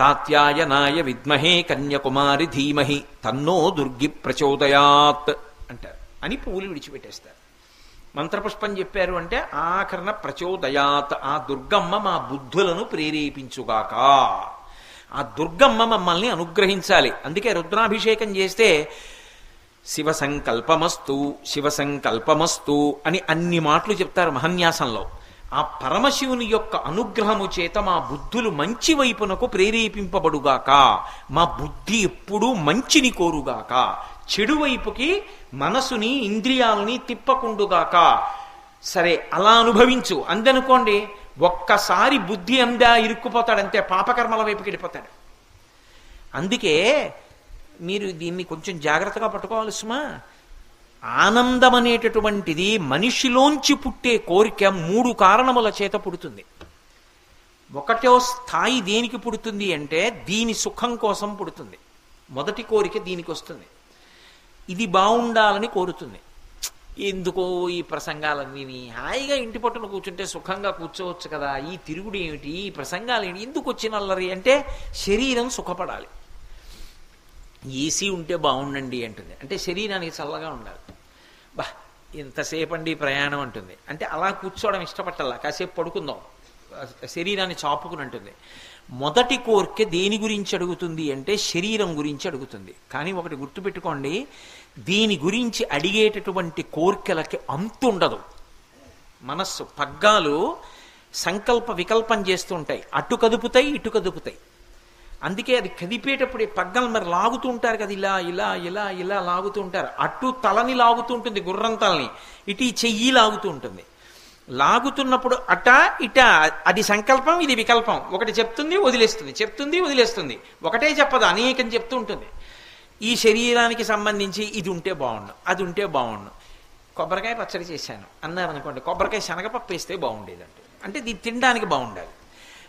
కాత్యాయనాయ విద్మహే కన్యాకుమారి ధీమహి తన్నో దుర్గి ప్రచోదయాత్ అంటారు అని పువ్వులు విడిచిపెట్టేస్తారు. మంత్రపుష్పం చెప్పారు అంటే ఆఖరణ ప్రచోదయాత్, ఆ దుర్గమ్మ మా బుద్ధులను ప్రేరేపించుగాక, ఆ దుర్గమ్మ మమ్మల్ని అనుగ్రహించాలి. అందుకే రుద్రాభిషేకం చేస్తే శివ సంకల్పమస్తు శివ సంకల్పమస్తు అని అన్ని మాటలు చెప్తారు మహన్యాసంలో. ఆ పరమశివుని యొక్క అనుగ్రహము చేత మా బుద్ధులు మంచి వైపునకు ప్రేరేపింపబడుగాక, మా బుద్ధి ఎప్పుడూ మంచిని కోరుగాక, చెడు వైపుకి మనసుని ఇంద్రియాలని తిప్పకుండుగాక. సరే అలా అనుభవించు అందనుకోండి, ఒక్కసారి బుద్ధి అందా ఇరుక్కుపోతాడంతే, పాపకర్మల వైపుకి వెళ్ళిపోతాడు. అందుకే మీరు దీన్ని కొంచెం జాగ్రత్తగా పట్టుకోవాలి సుమా. ఆనందం అనేటటువంటిది మనిషిలోంచి పుట్టే కోరిక 3 కారణముల చేత పుడుతుంది. ఒకటో స్థాయి దేనికి పుడుతుంది అంటే దీని సుఖం కోసం పుడుతుంది. మొదటి కోరిక దీనికి వస్తుంది, ఇది బాగుండాలని కోరుతుంది. ఎందుకో ఈ ప్రసంగాలన్నీ, హాయిగా ఇంటి పట్టున కూర్చుంటే సుఖంగా కూర్చోవచ్చు కదా, ఈ తిరుగుడు ఏమిటి, ఈ ప్రసంగాలు ఏమిటి, ఎందుకు వచ్చిన అల్లరి అంటే శరీరం సుఖపడాలి. ఏసీ ఉంటే బాగుండండి అంటుంది, అంటే శరీరానికి చల్లగా ఉండాలి. బా ఎంతసేపు అండి ప్రయాణం అంటుంది, అంటే అలా కూర్చోవడం ఇష్టపట్టాల, కాసేపు పడుకుందాం, శరీరాన్ని చాపుకుని అంటుంది. మొదటి కోరిక దేని గురించి అడుగుతుంది అంటే శరీరం గురించి అడుగుతుంది. కానీ ఒకటి గుర్తుపెట్టుకోండి, దీని గురించి అడిగేటటువంటి కోరికలకి అంతు ఉండదు. మనస్సు పగ్గాలు సంకల్ప వికల్పం చేస్తూ ఉంటాయి, అటు కదుపుతాయి ఇటు కదుపుతాయి. అందుకే అది కదిపేటప్పుడు పగ్గాలు మరి లాగుతూ ఉంటారు కదా, ఇలా ఇలా ఇలా ఇలా లాగుతూ ఉంటారు. అటు తలని లాగుతూ ఉంటుంది, గుర్రం తలని, ఇటు ఈ చెయ్యి లాగుతూ ఉంటుంది. లాగుతున్నప్పుడు అట ఇట, అది సంకల్పం ఇది వికల్పం, ఒకటి చెప్తుంది వదిలేస్తుంది, చెప్తుంది వదిలేస్తుంది, ఒకటే చెప్పదు, అనేకం చెప్తూ ఉంటుంది. ఈ శరీరానికి సంబంధించి ఇది ఉంటే బాగుండు, అది ఉంటే బాగుండు, కొబ్బరికాయ పచ్చడి చేశాను అన్నారనుకోండి, కొబ్బరికాయ శనగపప్పు వేస్తే బాగుండేదంటే, అంటే ఇది తినడానికి బాగుండాలి.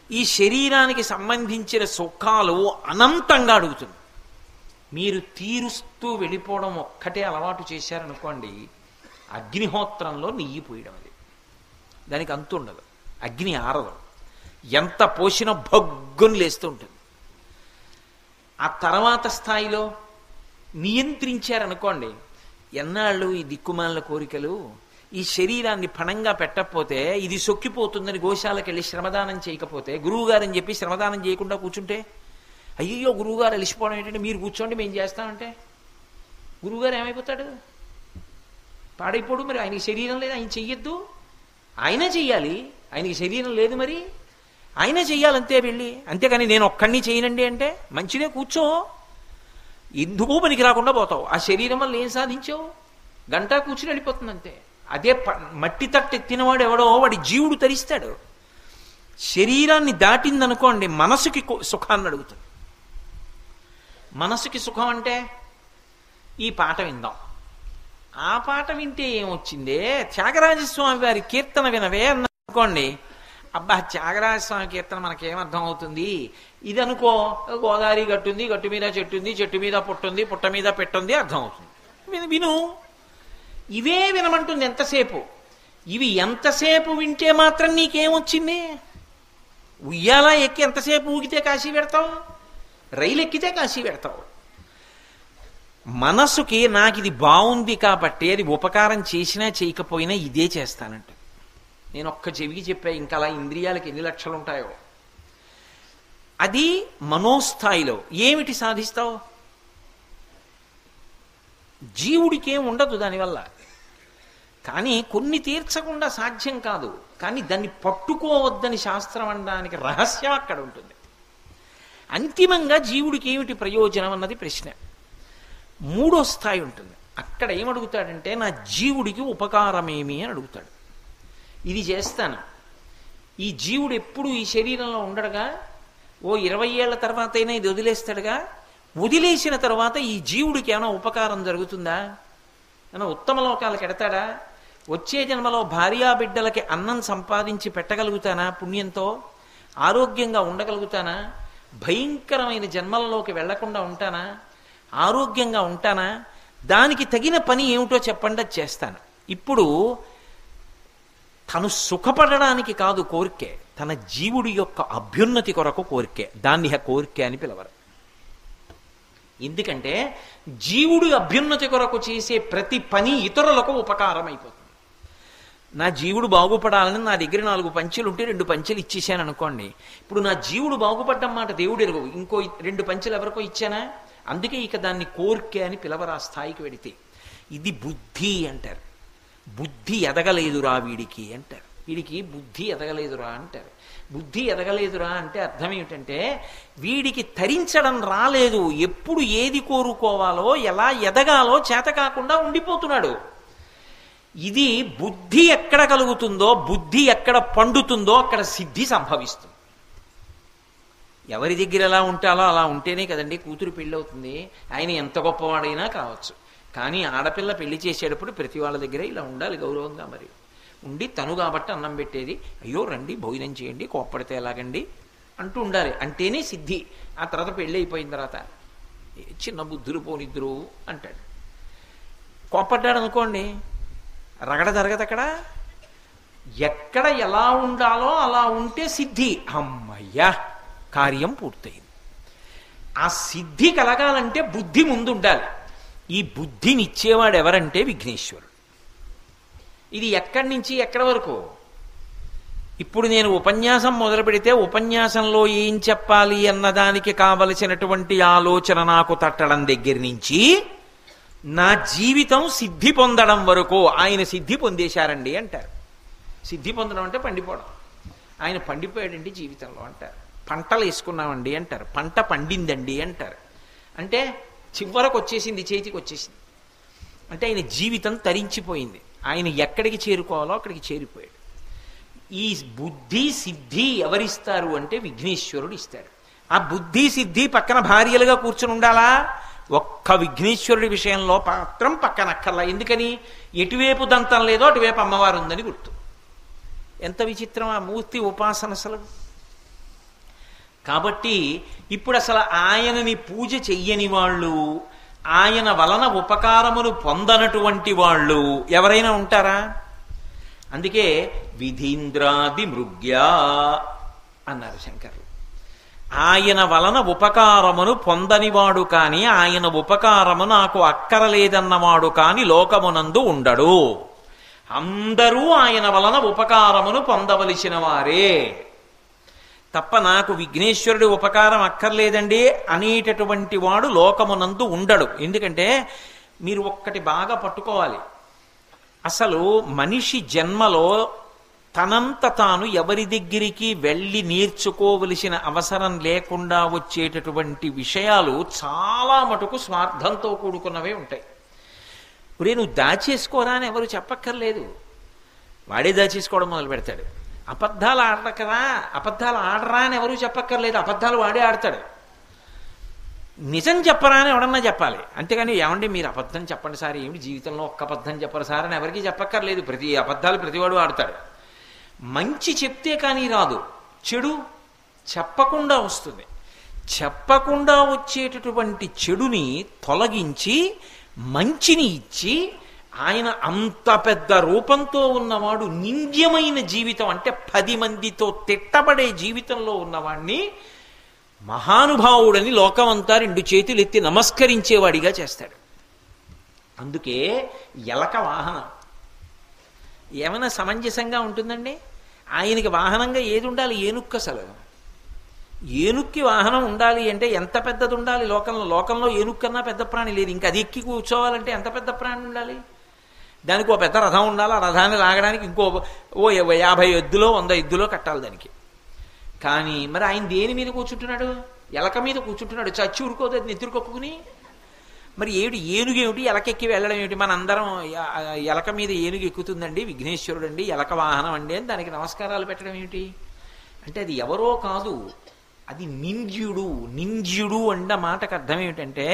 ఈ శరీరానికి సంబంధించిన సుఖాలు అనంతంగా అడుగుతుంది. మీరు తీరుస్తూ వెళ్ళిపోవడం ఒక్కటే అలవాటు చేశారనుకోండి, అగ్నిహోత్రంలో నెయ్యి పోయడం, అది దానికి అంతు ఉండదు, అగ్ని ఆరదు, ఎంత పోసినా భగ్గుని లేస్తూ ఉంటుంది. ఆ తర్వాత స్థాయిలో నియంత్రించారనుకోండి, ఎన్నాళ్ళు ఈ దిక్కుమాలిన కోరికలు, ఈ శరీరాన్ని పణంగా పెట్టకపోతే ఇది సొక్కిపోతుందని గోశాలకు వెళ్ళి శ్రమదానం చేయకపోతే, గురువుగారని చెప్పి శ్రమదానం చేయకుండా కూర్చుంటే, అయ్యో గురువుగారు అలిసిపోవడం ఏంటంటే మీరు కూర్చోండి మేము చేస్తామంటే గురువుగారు ఏమైపోతాడు, పాడైపోడు. మరి ఆయనకి శరీరం లేదు, ఆయన చెయ్యొద్దు, ఆయన చెయ్యాలి, ఆయనకి శరీరం లేదు, మరి ఆయన చెయ్యాలంతే వెళ్ళి. అంతేకాని నేను ఒక్కడిని చేయనండి అంటే మంచిదే, కూర్చో, ఎందుకు పనికి రాకుండా పోతావు. ఆ శరీరం వల్ల ఏం సాధించావు, గంట కూర్చుని వెళ్ళిపోతుంది అంతే. అదే మట్టి తట్టు ఎత్తినవాడు ఎవడో వాడి జీవుడు తరిస్తాడు. శరీరాన్ని దాటిందనుకోండి మనసుకి సుఖాన్ని అడుగుతుంది. మనసుకి సుఖం అంటే ఈ పాట విందాం, ఆ పాట వింటే ఏమొచ్చిందే, త్యాగరాజస్వామి వారి కీర్తన వినవే అన్ననుకోండి, అబ్బా త్యాగరాజస్వామి కీర్తన మనకేమర్థం అవుతుంది, ఇది అనుకో గోదావరి గట్టుంది, గట్టు మీద చెట్టుంది, చెట్టు మీద పుట్టుంది, పుట్ట మీద పెట్టుంది, అర్థం అవుతుంది, విను. ఇవే వినమంటుంది ఎంతసేపు. ఇవి ఎంతసేపు వింటే మాత్రం నీకేమొచ్చింది, ఉయ్యాల ఎక్కి ఎంతసేపు ఊగితే కాశీ పెడతావు, రైలు ఎక్కితే కాశీ పెడతావు. మనసుకి నాకు ఇది బాగుంది కాబట్టి అది ఉపకారం చేసినా చేయకపోయినా ఇదే చేస్తానంట. నేను ఒక్క చెవికి చెప్పా, ఇంకా అలా ఇంద్రియాలకి ఎన్ని లక్షలు ఉంటాయో. అది మనోస్థాయిలో. ఏమిటి సాధిస్తావు? జీవుడికి ఏం ఉండదు దానివల్ల. కానీ కొన్ని తీర్చకుండా సాధ్యం కాదు. కానీ దాన్ని పట్టుకోవద్దని శాస్త్రం అనడానికి రహస్యం అక్కడ ఉంటుంది. అంతిమంగా జీవుడికి ఏమిటి ప్రయోజనం అన్నది ప్రశ్న. మూడో స్థాయి ఉంటుంది. అక్కడ ఏమడుగుతాడంటే, నా జీవుడికి ఉపకారమేమి అని అడుగుతాడు. ఇది చేస్తాను. ఈ జీవుడు ఎప్పుడు ఈ శరీరంలో ఉండడుగా, ఓ 20 ఏళ్ల తర్వాత అయినా ఇది వదిలేస్తాడుగా. వదిలేసిన తర్వాత ఈ జీవుడికి ఏమైనా ఉపకారం జరుగుతుందా? ఏమైనా ఉత్తమ లోకాలకు ఎడతాడా? వచ్చే జన్మలో భార్యాబిడ్డలకి అన్నం సంపాదించి పెట్టగలుగుతానా? పుణ్యంతో ఆరోగ్యంగా ఉండగలుగుతానా? భయంకరమైన జన్మలలోకి వెళ్లకుండా ఉంటానా? ఆరోగ్యంగా ఉంటానా? దానికి తగిన పని ఏమిటో చెప్పండి, అది చేస్తాను. ఇప్పుడు తను సుఖపడడానికి కాదు కోరికే, తన జీవుడి యొక్క అభ్యున్నతి కొరకు కోరికే. దాన్ని కోరికే అని పిలవరు. ఎందుకంటే జీవుడి అభ్యున్నతి కొరకు చేసే ప్రతి పని ఇతరులకు ఉపకారం అయిపోతుంది. నా జీవుడు బాగుపడాలని నా దగ్గర 4 పంచెలు ఉంటే 2 పంచెలు ఇచ్చేసాను అనుకోండి. ఇప్పుడు నా జీవుడు బాగుపడ్డం మాట దేవుడు ఎరుగు, ఇంకో 2 పంచెలు ఎవరికో ఇచ్చానా? అందుకే ఇక దాన్ని కోరికే అని పిలవరు. ఆ స్థాయికి వెడితే ఇది బుద్ధి అంటారు. బుద్ధి ఎదగలేదురా వీడికి అంటారు. వీడికి బుద్ధి ఎదగలేదురా అంటారు. బుద్ధి ఎదగలేదురా అంటే అర్థం ఏమిటంటే, వీడికి తరించడం రాలేదు. ఎప్పుడు ఏది కోరుకోవాలో, ఎలా ఎదగాలో చేత కాకుండా ఉండిపోతున్నాడు. ఇది బుద్ధి ఎక్కడ కలుగుతుందో, బుద్ధి ఎక్కడ పండుతుందో అక్కడ సిద్ధి సంభవిస్తుంది. ఎవరి దగ్గర ఎలా ఉంటాలో అలా ఉంటేనే కదండి కూతురు పెళ్ళి అవుతుంది. ఆయన ఎంత గొప్పవాడైనా కావచ్చు. కానీ ఆడపిల్ల పెళ్లి చేసేటప్పుడు ప్రతి వాళ్ళ దగ్గర ఇలా ఉండాలి గౌరవంగా. మరి ఉండి తను కాబట్టి అన్నం పెట్టేది, అయ్యో రండి భోజనం చేయండి, కోప్పడితే ఎలాగండి అంటూ ఉండాలి. అంటేనే సిద్ధి. ఆ తర్వాత పెళ్ళి అయిపోయిన తర్వాత చిన్న బుద్ధులు పోనిద్దురు అంటాడు. కోప్పడ్డాడు అనుకోండి, రగడ జరగదు అక్కడ. ఎక్కడ ఎలా ఉండాలో అలా ఉంటే సిద్ధి. అమ్మయ్యా, కార్యం పూర్తయింది. ఆ సిద్ధి కలగాలంటే బుద్ధి ముందు ఉండాలి. ఈ బుద్ధిని ఇచ్చేవాడు ఎవరంటే విఘ్నేశ్వరుడు. ఇది ఎక్కడి నుంచి ఎక్కడి వరకు? ఇప్పుడు నేను ఉపన్యాసం మొదలు పెడితే ఉపన్యాసంలో ఏం చెప్పాలి అన్నదానికి కావలసినటువంటి ఆలోచన నాకు తట్టడం దగ్గర నుంచి నా జీవితం సిద్ధి పొందడం వరకు ఆయన సిద్ధి పొందేశారండి అంటారు. సిద్ధి పొందడం అంటే పండిపోవడం. ఆయన పండిపోయాడండి జీవితంలో అంటారు. పంటలు వేసుకున్నామండి అంటారు. పంట పండిందండి అంటారు. అంటే చివరకు వచ్చేసింది, చేతికి వచ్చేసింది. అంటే ఆయన జీవితం తరించిపోయింది. ఆయన ఎక్కడికి చేరుకోవాలో అక్కడికి చేరిపోయాడు. ఈ బుద్ధి సిద్ధి ఎవరిస్తారు అంటే విఘ్నేశ్వరుడు ఇస్తాడు. ఆ బుద్ధి సిద్ధి పక్కన భార్యలుగా కూర్చుని ఉండాలా? ఒక్క విఘ్నేశ్వరుడి విషయంలో మాత్రం పక్కనక్కర్లా. ఎందుకని? ఎటువైపు దంతం లేదో అటువైపు అమ్మవారు ఉందని గుర్తు. ఎంత విచిత్రం ఆ మూర్తి ఉపాసన అసలు. కాబట్టి ఇప్పుడు అసలు ఆయనని పూజ చెయ్యని వాళ్ళు, ఆయన వలన ఉపకారమును పొందనటువంటి వాళ్ళు ఎవరైనా ఉంటారా? అందుకే విధీంద్రాది మృగ్యా అన్నారు శంకరులు. ఆయన వలన ఉపకారమును పొందనివాడు కాని, ఆయన ఉపకారము నాకు అక్కరలేదన్నవాడు కాని లోకమునందు ఉండడు. అందరూ ఆయన వలన ఉపకారమును పొందవలసిన వారే తప్ప నాకు విఘ్నేశ్వరుడి ఉపకారం అక్కర్లేదండి అనేటటువంటి వాడు లోకమునందు ఉండడు. ఎందుకంటే మీరు ఒక్కటి బాగా పట్టుకోవాలి. అసలు మనిషి జన్మలో తనంత తాను ఎవరి దగ్గరికి వెళ్ళి నేర్చుకోవలసిన అవసరం లేకుండా వచ్చేటటువంటి విషయాలు చాలా మటుకు స్వార్థంతో కూడుకున్నవే ఉంటాయి. ఒరే నువ్వు దాచేసుకోరా అని ఎవరు చెప్పక్కర్లేదు, వాడే దాచేసుకోవడం మొదలు పెడతాడు. అబద్ధాలు ఆడకరా, అబద్ధాలు ఆడరా అని ఎవరు చెప్పక్కర్లేదు, అబద్ధాలు వాడే ఆడతాడు. నిజం చెప్పరా అని ఎవడన్నా చెప్పాలి. అంతేగాని ఏమండి మీరు అబద్ధం చెప్పండి సార్, ఏమిటి జీవితంలో ఒక్క అబద్ధం చెప్పరు సార్ అని ఎవరికి చెప్పక్కర్లేదు. ప్రతి అబద్ధాలు ప్రతివాడు ఆడతాడు. మంచి చెప్తే కానీ రాదు, చెడు చెప్పకుండా వస్తుంది. చెప్పకుండా వచ్చేటటువంటి చెడుని తొలగించి మంచిని ఇచ్చి, ఆయన అంత పెద్ద రూపంతో ఉన్నవాడు నింద్యమైన జీవితం అంటే 10 మందితో తిట్టబడే జీవితంలో ఉన్నవాడిని మహానుభావుడని లోకమంతా 2 చేతులు ఎత్తి నమస్కరించేవాడిగా చేస్తాడు. అందుకే ఎలక వాహనం. ఏమైనా సమంజసంగా ఉంటుందండి? ఆయనకి వాహనంగా ఏది ఉండాలి? ఏనుక్కు. అసలు ఏనుక్కి వాహనం ఉండాలి అంటే ఎంత పెద్దది ఉండాలి? లోకంలో ఏనుక్కన్నా పెద్ద ప్రాణి లేదు. ఇంకా అది ఎక్కి కూర్చోవాలంటే ఎంత పెద్ద ప్రాణి ఉండాలి? దానికి ఓ పెద్ద రథం ఉండాలి. ఆ రథాన్ని లాగడానికి ఇంకో 50 ఎద్దులో 100 ఎద్దులో కట్టాలి దానికి. కానీ మరి ఆయన దేని మీద కూర్చుంటున్నాడు? ఎలక మీద కూర్చుంటున్నాడు. చచ్చి ఊరుకోదు అది నెత్తురు కప్పుకుని. మరి ఏనుగేమిటి ఎలకెక్కి వెళ్ళడం ఏమిటి? మనందరం ఎలక మీద ఏనుగు ఎక్కుతుందండి, విఘ్నేశ్వరుడు అండి, ఎలక వాహనం అండి అని దానికి నమస్కారాలు పెట్టడం ఏమిటి? అంటే అది ఎవరో కాదు, అది నింద్యుడు అన్న మాటకు అర్థం ఏమిటంటే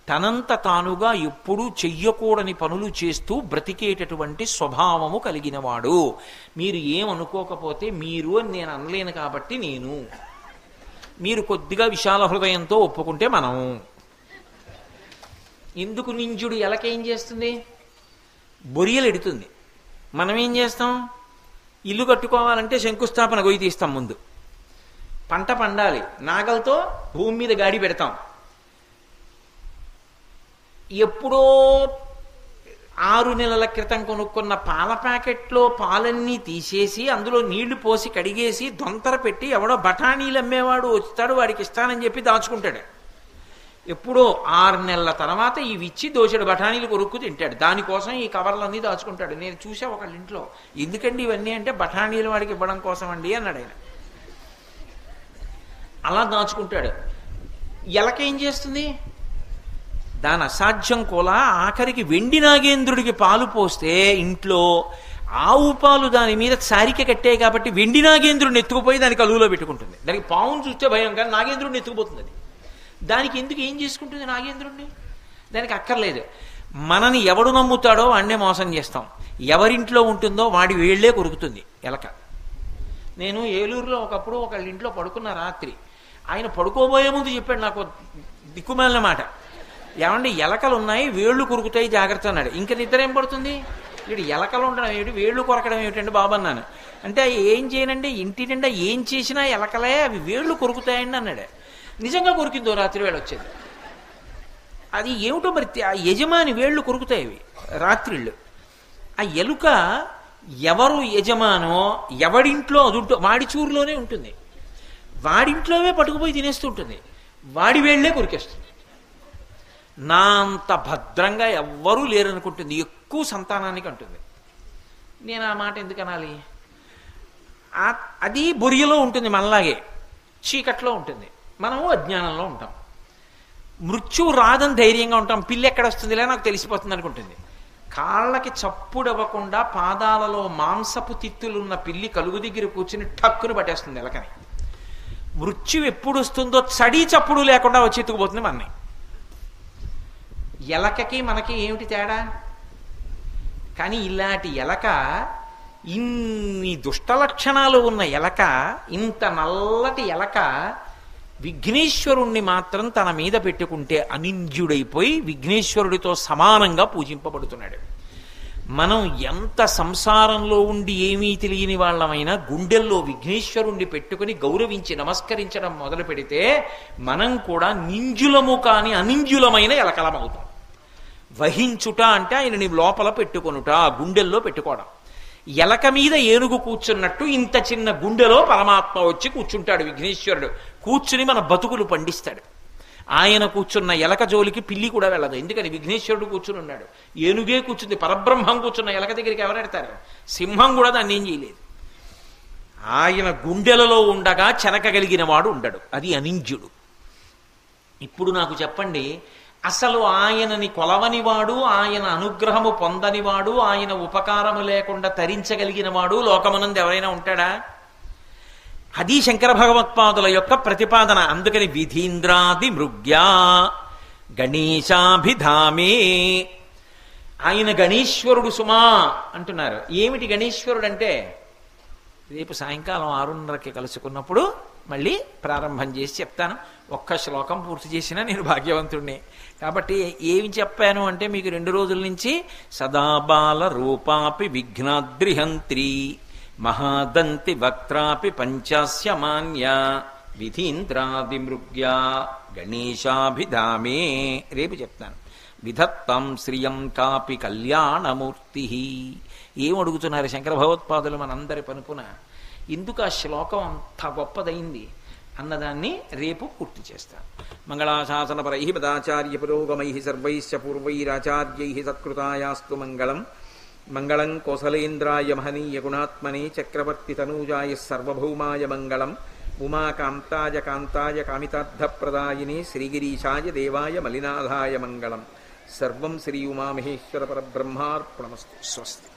తనంత తానుగా ఎప్పుడూ చెయ్యకూడని పనులు చేస్తూ బ్రతికేటటువంటి స్వభావము కలిగినవాడు. మీరు ఏమనుకోకపోతే మీరు అని నేను అనలేను కాబట్టి నేను, మీరు కొద్దిగా విశాల హృదయంతో ఒప్పుకుంటే మనం. ఎందుకు నింజుడు? ఎలకేం చేస్తుంది? బొరియలు ఎడుతుంది. మనం ఏం చేస్తాం? ఇల్లు కట్టుకోవాలంటే శంకుస్థాపన గొయ్యి తీస్తాం ముందు. పంట పండాలి, నాగలతో భూమి మీద గాడి పెడతాం. ఎప్పుడో 6 నెలల క్రితం కొనుక్కున్న పాల ప్యాకెట్లో పాలన్నీ తీసేసి అందులో నీళ్లు పోసి కడిగేసి దొంతర పెట్టి ఎవడో బఠానీలు అమ్మేవాడు వస్తాడు, వాడికి ఇస్తానని చెప్పి దాచుకుంటాడు. ఎప్పుడో 6 నెలల తర్వాత ఇవి ఇచ్చి దోషుడు బఠానీలు కొరుక్కు తింటాడు. దానికోసం ఈ కవర్లన్నీ దాచుకుంటాడు. నేను చూసా ఒకళ్ళ ఇంట్లో. ఎందుకండి ఇవన్నీ అంటే బఠానీలు వాడికి ఇవ్వడం కోసం అండి అన్నాడు ఆయన. అలా దాచుకుంటాడు. ఎలకేం చేస్తుంది? దాని అసాధ్యం కూడా ఆఖరికి వెండి నాగేంద్రుడికి పాలు పోస్తే ఇంట్లో ఆవు పాలు దాని మీద సారిక కట్టాయి కాబట్టి వెండి నాగేంద్రుడిని ఎత్తుకుపోయి దానికి అలుగులో పెట్టుకుంటుంది. దానికి పావును చూస్తే భయం, కానీ నాగేంద్రుడిని ఎత్తుకుపోతుంది. అది దానికి ఎందుకు ఏం చేసుకుంటుంది నాగేంద్రుడిని? దానికి అక్కర్లేదు. మనని ఎవడు నమ్ముతాడో వాడినే మోసం చేస్తాం. ఎవరింట్లో ఉంటుందో వాడి వేళ్లే కొరుకుతుంది ఎలక. నేను ఏలూరులో ఒకప్పుడు ఒకళ్ళ ఇంట్లో పడుకున్న రాత్రి. ఆయన పడుకోబోయే ముందు చెప్పాడు నాకు దిక్కుమాలిన మాట. ఏమండి ఎలకలు ఉన్నాయి, వేళ్లు కొరుకుతాయి, జాగ్రత్త అన్నాడు. ఇంకా నిద్ర ఏం పడుతుంది? వీడు ఎలకలు ఉండడం ఏమిటి, వేళ్లు కొరకడం ఏమిటండి బాబు అన్నాను. అంటే ఏం చేయనండి, ఇంటి నిండా ఏం చేసినా ఎలకలే, అవి వేళ్లు కొరుకుతాయండి అన్నాడు. నిజంగా కొరికిందో రాత్రి వేళ వచ్చేది. అది ఏమిటో మరి ఆ యజమాని వేళ్లు కొరుకుతాయి అవి రాత్రిళ్ళు. ఆ ఎలుక ఎవరు యజమానో ఎవడింట్లో అదుంటో వాడి చూరులోనే ఉంటుంది. వాడింట్లోనే పట్టుకుపోయి తినేస్తూ ఉంటుంది. వాడి వేళ్లే కొరికేస్తుంది. నా అంత భద్రంగా ఎవ్వరూ లేరనుకుంటుంది. ఎక్కువ సంతానానికి అంటుంది. నేను ఆ మాట ఎందుకు అనాలి? అది బొరియలో ఉంటుంది, మనలాగే చీకట్లో ఉంటుంది. మనము అజ్ఞానంలో ఉంటాం. మృత్యువు రాదని ధైర్యంగా ఉంటాం. పిల్లి ఎక్కడ వస్తుందిలే నాకు తెలిసిపోతుంది అనుకుంటుంది. కాళ్ళకి చప్పుడవ్వకుండా పాదాలలో మాంసపు తిత్తులున్న పిల్లి కలుగు దగ్గర కూర్చుని టక్కును పట్టేస్తుంది ఎలకని. మృత్యువు ఎప్పుడు వస్తుందో చడి చప్పుడు లేకుండా వచ్చి ఎత్తుకుపోతుంది మనని. ఎలకకి మనకి ఏమిటి తేడా? కానీ ఇలాంటి ఎలక, ఇన్ని దుష్ట లక్షణాలు ఉన్న ఎలక, ఇంత నల్లటి ఎలక విఘ్నేశ్వరుణ్ణి మాత్రం తన మీద పెట్టుకుంటే అనింద్యుడైపోయి విఘ్నేశ్వరుడితో సమానంగా పూజింపబడుతున్నాడు. మనం ఎంత సంసారంలో ఉండి ఏమీ తెలియని వాళ్ళమైనా గుండెల్లో విఘ్నేశ్వరుణ్ణి పెట్టుకుని గౌరవించి నమస్కరించడం మొదలు పెడితే మనం కూడా నింజులము కాని అనింజులమైన ఎలకలమవుతాం. వహించుట అంటే ఆయనని లోపల పెట్టుకొనుట, గుండెల్లో పెట్టుకోవడం. ఎలక మీద ఏనుగు కూర్చున్నట్టు ఇంత చిన్న గుండెలో పరమాత్మ వచ్చి కూర్చుంటాడు విఘ్నేశ్వరుడు. కూర్చుని మన బతుకులు పండిస్తాడు. ఆయన కూర్చున్న ఎలక జోలికి పిల్లి కూడా వెళ్ళదు. ఎందుకని? విఘ్నేశ్వరుడు కూర్చుని ఉన్నాడు. ఏనుగే కూర్చుంది. పరబ్రహ్మం కూర్చున్న ఎలక దగ్గరికి ఎవరెడతారు? సింహం కూడా దాన్ని ఏం చేయలేదు. ఆయన గుండెలలో ఉండగా చెనకగలిగిన వాడు ఉండడు. అది అనింద్యుడు. ఇప్పుడు నాకు చెప్పండి, అసలు ఆయనని కొలవనివాడు, ఆయన అనుగ్రహము పొందనివాడు, ఆయన ఉపకారము లేకుండా తరించగలిగిన వాడు లోకమునందు ఎవరైనా ఉంటాడా? అది శంకర భగవత్పాదుల యొక్క ప్రతిపాదన. అందుకని విధీంద్రాది మృగ్యా గణేశాభిధామే, ఆయన గణేశ్వరుడు సుమా అంటున్నారు. ఏమిటి గణేశ్వరుడు అంటే? రేపు సాయంకాలం 6:30కి కలుసుకున్నప్పుడు మళ్ళీ ప్రారంభం చేసి చెప్తాను. ఒక్క శ్లోకం పూర్తి చేసినా నేను భాగ్యవంతుడిని. కాబట్టి ఏమి చెప్పాను అంటే, మీకు 2 రోజుల నుంచి సదాబాల రూపాపి విఘ్నాద్రిహంత్రి మహాదంతి వక్త్రాపి పంచాస్యమాన్య విధీంద్రాది మృగ్యా గణేశాభిధామే రేపు చెప్తాను. విధత్తం శ్రియం కాపి కళ్యాణమూర్తి. ఏం అడుగుతున్నారు శంకర భగవత్పాదులు మనందరి పనుపున? ఎందుకు ఆ శ్లోకం అంత గొప్పదైంది అన్నదాన్ని రేపు పూర్తి చేస్తాను. మంగళాశాసనపరై పదాచార్య పురోగమై సర్వైశ్చ పూర్వైరాచార్యై సత్కృతాయాస్తు మంగళం. మంగళం కోసలేంద్రాయ మహనీయ గుణాత్మనే చక్రవర్తి తనూజాయ సర్వభౌమాయ మంగళం. ఉమాకాంతాయ కాంతాయ కామితార్థప్రదాయినే శ్రీగిరీశాయ దేవాయ మలినాథాయ మంగళం. సర్వం శ్రీ ఉమామహేశ్వర పరబ్రహ్మార్పణమస్తు. స్వస్తి.